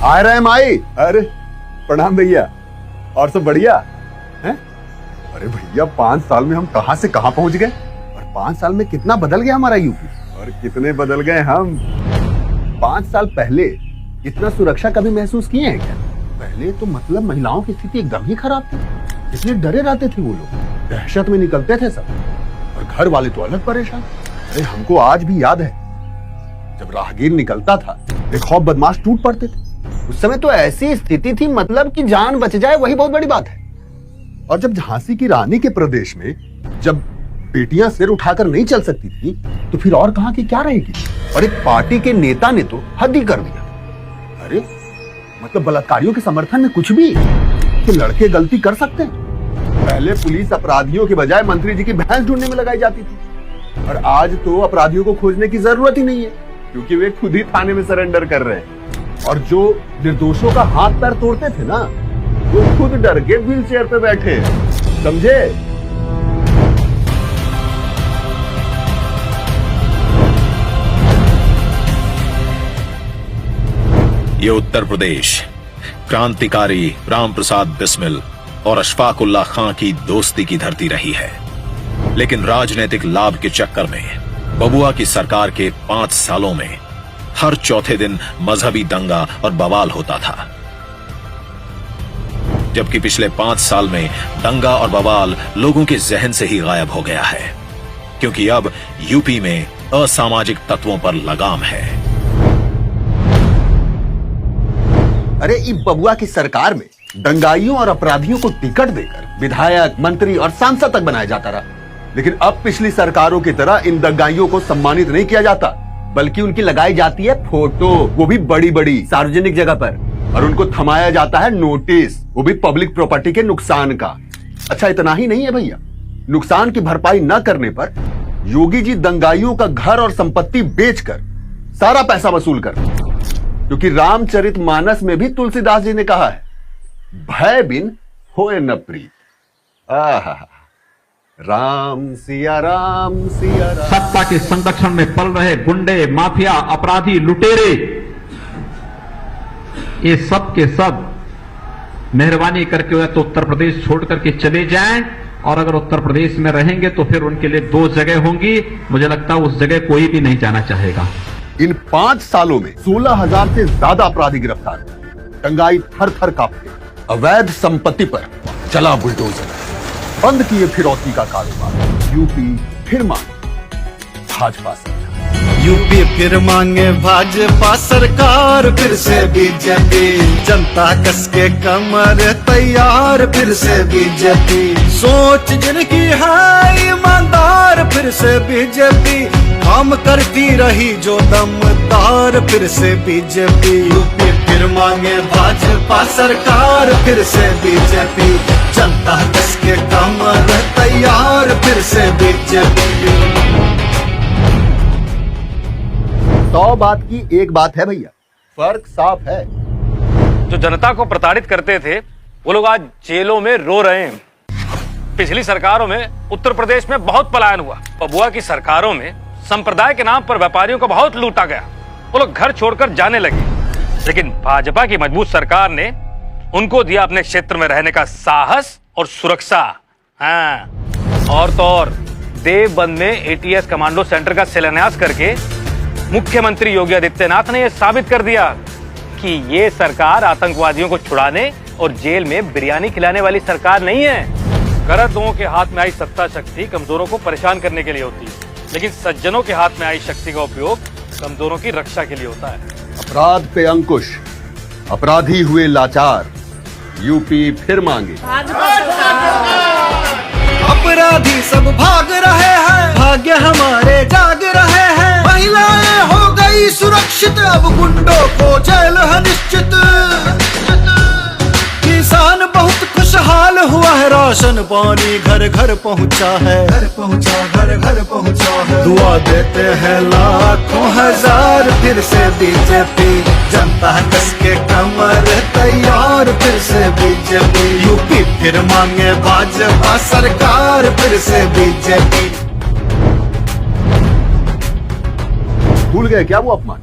आ रहे हैं माई। अरे प्रणाम भैया, और सब बढ़िया हैं? अरे भैया 5 साल में हम कहां से कहां पहुंच गए, और 5 साल में कितना बदल गया हमारा यूपी, और कितने बदल गए हम। 5 साल पहले इतना सुरक्षा कभी महसूस किए हैं क्या? पहले तो मतलब महिलाओं की स्थिति एकदम ही खराब थी, इतने डरे रहते थे वो लोग, दहशत में निकलते थे सब, और घर वाले तो अलग परेशान। अरे हमको आज भी याद है जब राहगीर निकलता था बेखौफ बदमाश टूट पड़ते थे। उस समय तो ऐसी स्थिति थी मतलब कि जान बच जाए वही बहुत बड़ी बात है। और जब झांसी की रानी के प्रदेश में जब बेटियां सिर उठाकर नहीं चल सकती थी तो फिर और कहां की क्या रहेगी। और एक पार्टी के नेता ने तो हद ही कर दिया। अरे मतलब बलात्कारियों के समर्थन में कुछ भी, तो लड़के गलती कर सकते हैं। पहले पुलिस अपराधियों के बजाय मंत्री जी की भैंस ढूंढने में लगाई जाती थी, और आज तो अपराधियों को खोजने की जरूरत ही नहीं है क्योंकि वे खुद ही थाने में सरेंडर कर रहे हैं। और जो निर्दोषों का हाथ पैर तोड़ते थे ना, वो खुद डर के व्हील चेयर पे बैठे, समझे? ये उत्तर प्रदेश क्रांतिकारी राम प्रसाद बिस्मिल और अशफाक उल्लाह खां की दोस्ती की धरती रही है, लेकिन राजनीतिक लाभ के चक्कर में बबुआ की सरकार के 5 सालों में हर चौथे दिन मजहबी दंगा और बवाल होता था, जबकि पिछले 5 साल में दंगा और बवाल लोगों के जहन से ही गायब हो गया है, क्योंकि अब यूपी में असामाजिक तत्वों पर लगाम है। अरे इस बबुआ की सरकार में दंगाइयों और अपराधियों को टिकट देकर विधायक, मंत्री और सांसद तक बनाया जाता रहा, लेकिन अब पिछली सरकारों की तरह इन दंगाइयों को सम्मानित नहीं किया जाता, बल्कि उनकी लगाई जाती है फोटो, वो भी बड़ी बड़ी सार्वजनिक जगह पर, और उनको थमाया जाता है नोटिस, वो भी पब्लिक प्रॉपर्टी के नुकसान का। अच्छा इतना ही नहीं है भैया, नुकसान की भरपाई न करने पर योगी जी दंगाइयों का घर और संपत्ति बेचकर सारा पैसा वसूल कर, क्योंकि रामचरितमानस में भी तुलसीदास जी ने कहा है, भय बिन होए न प्रीत। आहा, राम सिया राम सिया राम। सत्ता के संरक्षण में पल रहे गुंडे, माफिया, अपराधी, लुटेरे, ये सब के सब मेहरबानी करके या तो उत्तर प्रदेश छोड़ करके चले जाएं, और अगर उत्तर प्रदेश में रहेंगे तो फिर उनके लिए 2 जगह होंगी। मुझे लगता है उस जगह कोई भी नहीं जाना चाहेगा। इन 5 सालों में 16,000 से ज्यादा अपराधी गिरफ्तार, दंगाई थर थर कांपते, अवैध संपत्ति पर चला बुलडोजर, बंद किए फिरौती का कारोबार। यूपी फिर मांगे भाजपा सरकार, यूपी फिर मांगे भाजपा सरकार, फिर से बीजेपी, जनता कस के कमर तैयार, फिर से बीजेपी, सोच जिनकी है ईमानदार, फिर से बीजेपी, काम करती रही जो दमदार, फिर से बीजेपी। यूपी फिर मांगे भाजपा सरकार, फिर से बीजेपी, जनता कस के कमर तैयार, फिर से बीजेपी। 100 बात की एक बात है भैया, फर्क साफ है। जो जनता को प्रताड़ित करते थे वो लोग आज जेलों में रो रहे हैं। पिछली सरकारों में उत्तर प्रदेश में बहुत पलायन हुआ, बबुआ की सरकारों में संप्रदाय के नाम पर व्यापारियों को बहुत लूटा गया, वो लोग घर छोड़कर जाने लगे। लेकिन भाजपा की मजबूत सरकार ने उनको दिया अपने क्षेत्र में रहने का साहस और सुरक्षा। हाँ, और तो और देवबंद में एटीएस कमांडो सेंटर का शिलान्यास करके मुख्यमंत्री योगी आदित्यनाथ ने यह साबित कर दिया कि ये सरकार आतंकवादियों को छुड़ाने और जेल में बिरयानी खिलाने वाली सरकार नहीं है। गलत लोगों के हाथ में आई सत्ता शक्ति कमजोरों को परेशान करने के लिए होती है, लेकिन सज्जनों के हाथ में आई शक्ति का उपयोग कमजोरों की रक्षा के लिए होता है। अपराध पे अंकुश, अपराधी हुए लाचार, यूपी फिर मांगे अपराधी सब भाग रहे हैं, भाग्य हमारे जाग रहे हैं, महिलाएं हो गई सुरक्षित, अब गुंडों को जेल है निश्चित, किसान बहुत खुशहाल हुआ है, राशन पानी घर घर पहुंचा है, घर घर पहुंचा है, दुआ देते हैं लाखों हजार, फिर से बीजेपी, जनता कस के कमर तैयार, फिर से बीजेपी। यूपी फिर मांगे भाजपा सरकार, फिर से बीजेपी। भूल गए क्या वो अपमान?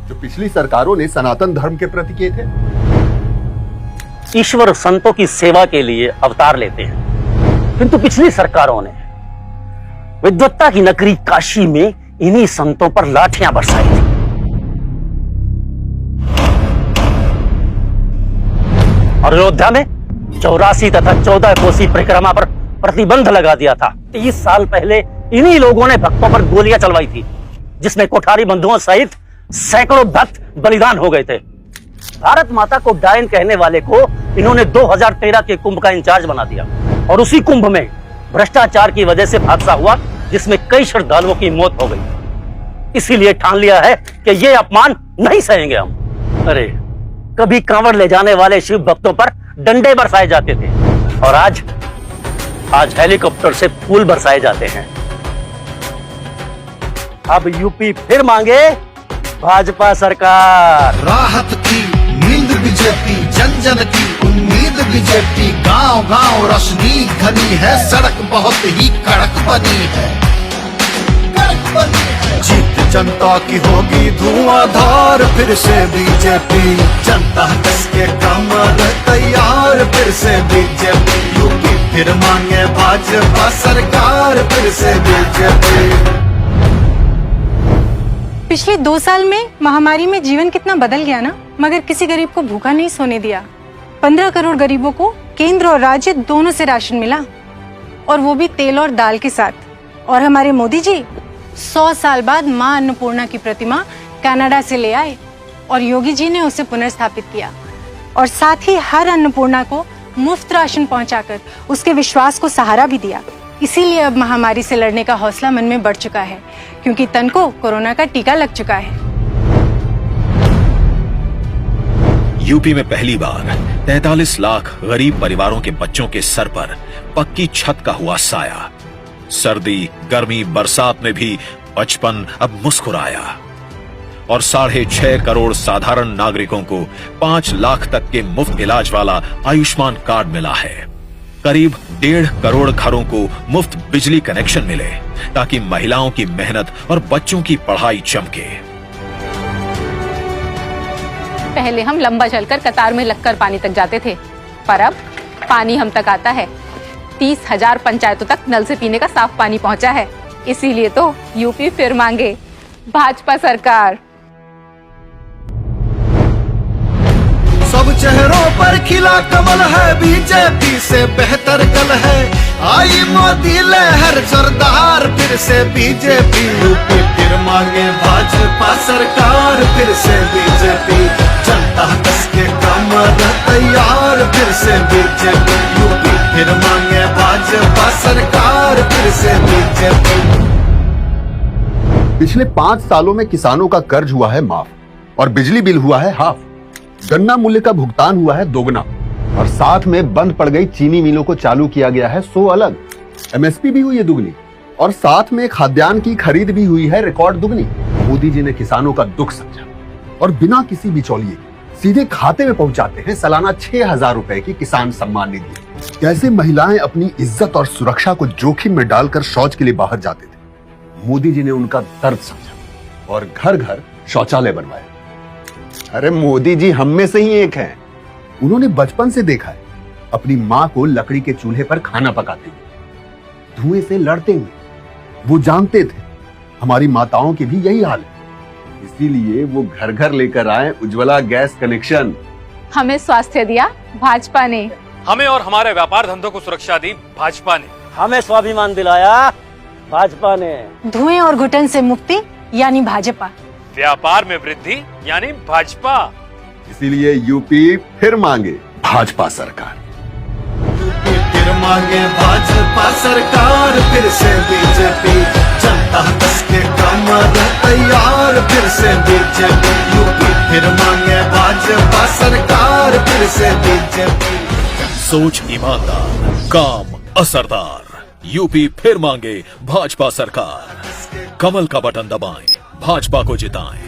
जो पिछली सरकारों ने सनातन धर्म के प्रति किए थे। ईश्वर संतों की सेवा के लिए अवतार लेते हैं, किंतु पिछली सरकारों ने विद्वत्ता की नगरी काशी में इन्हीं संतों पर लाठियां बरसाई थी। और अयोध्या में 84 तथा 14 कोसी परिक्रमा पर प्रतिबंध लगा दिया था। 30 साल पहले इन्हीं लोगों ने भक्तों पर गोलियां चलवाई थी, जिसमें कोठारी बंधुओं सहित सैकड़ों भक्त बलिदान हो गए थे। भारत माता को डायन कहने वाले को इन्होंने 2013 के कुंभ का इंचार्ज बना दिया, और उसी कुंभ में भ्रष्टाचार की वजह से हादसा हुआ, जिसमें कई श्रद्धालुओं की मौत हो गई। इसीलिए ठान लिया है कि ये अपमान नहीं सहेंगे हम। अरे कभी कांवड़ ले जाने वाले शिव भक्तों पर डंडे बरसाए जाते थे, और आज हेलीकॉप्टर से फूल बरसाए जाते हैं। अब यूपी फिर मांगे भाजपा सरकार। राहत की नींद बीजेपी, जन जन की उम्मीद बीजेपी। गांव गांव रोशनी घनी है, सड़क बहुत ही कड़क बनी है, कड़क बनी है। जीत जनता की होगी धुआंधार, फिर से बीजेपी। जनता कसके कमर तैयार, फिर से बीजेपी। यूपी फिर मांगे भाजपा सरकार, फिर से बीजेपी। पिछले 2 साल में महामारी में जीवन कितना बदल गया ना, मगर किसी गरीब को भूखा नहीं सोने दिया। 15 करोड़ गरीबों को केंद्र और राज्य दोनों से राशन मिला, और वो भी तेल और दाल के साथ। और हमारे मोदी जी 100 साल बाद मां अन्नपूर्णा की प्रतिमा कनाडा से ले आए, और योगी जी ने उसे पुनर्स्थापित किया, और साथ ही हर अन्नपूर्णा को मुफ्त राशन पहुंचाकर उसके विश्वास को सहारा भी दिया। इसीलिए अब महामारी से लड़ने का हौसला मन में बढ़ चुका है, क्योंकि तन को कोरोना का टीका लग चुका है। यूपी में पहली बार 43 लाख गरीब परिवारों के बच्चों के सर पर पक्की छत का हुआ साया। सर्दी, गर्मी, बरसात में भी बचपन अब मुस्कुराया, और 6.5 करोड़ साधारण नागरिकों को 5 लाख तक के मुफ्त इलाज वाला आयुष्मान कार्ड मिला है। करीब 1.5 करोड़ घरों को मुफ्त बिजली कनेक्शन मिले, ताकि महिलाओं की मेहनत और बच्चों की पढ़ाई चमके। पहले हम लंबा चलकर कतार में लगकर पानी तक जाते थे, पर अब पानी हम तक आता है। 30,000 पंचायतों तक नल से पीने का साफ पानी पहुंचा है। इसीलिए तो यूपी फिर मांगे भाजपा सरकार। सब चेहरों पर खिला कमल है, बीजेपी से बेहतर कल है। आई मोदी लहर जोरदार, फिर से बीजेपी। यूपी फिर मांगे भाजपा सरकार, फिर से बीजेपी। जनता कसके कमर तैयार, फिर से बीजेपी। यूपी फिर मांगे भाजपा सरकार, फिर से बीजेपी। पिछले 5 सालों में किसानों का कर्ज हुआ है माफ, और बिजली बिल हुआ है हाफ। गन्ना मूल्य का भुगतान हुआ है दोगुना, और साथ में बंद पड़ गई चीनी मिलों को चालू किया गया है 100 अलग। एमएसपी भी हुई है दुगनी, और साथ में खाद्यान्न की खरीद भी हुई है रिकॉर्ड दुगनी। मोदी जी ने किसानों का दुख समझा, और बिना किसी बिचौलिए सीधे खाते में पहुंचाते हैं सालाना 6,000 रुपए की किसान सम्मान निधि। कैसे महिलाएं अपनी इज्जत और सुरक्षा को जोखिम में डालकर शौच के लिए बाहर जाते थे। मोदी जी ने उनका दर्द समझा, और घर घर शौचालय बनवाए। अरे मोदी जी हम में से ही एक हैं। उन्होंने बचपन से देखा है अपनी मां को लकड़ी के चूल्हे पर खाना पकाते हुए, धुएं से लड़ते हुए। वो जानते थे हमारी माताओं की भी यही हाल है, इसीलिए वो घर घर लेकर आए उज्ज्वला गैस कनेक्शन। हमें स्वास्थ्य दिया भाजपा ने, हमें और हमारे व्यापार धंधों को सुरक्षा दी भाजपा ने, हमें स्वाभिमान दिलाया भाजपा ने। धुएं और घुटन से मुक्ति यानी भाजपा, व्यापार में वृद्धि यानी भाजपा। इसीलिए यूपी फिर मांगे भाजपा सरकार। यूपी फिर मांगे भाजपा सरकार, फिर से बीजेपी। जनता कसके कमर तैयार, फिर से बीजेपी। यूपी फिर मांगे भाजपा सरकार, फिर से बीजेपी। सोच ईमानदार, काम असरदार। यूपी फिर मांगे भाजपा सरकार। कमल का बटन दबाएं, भाजपा को जिताएं।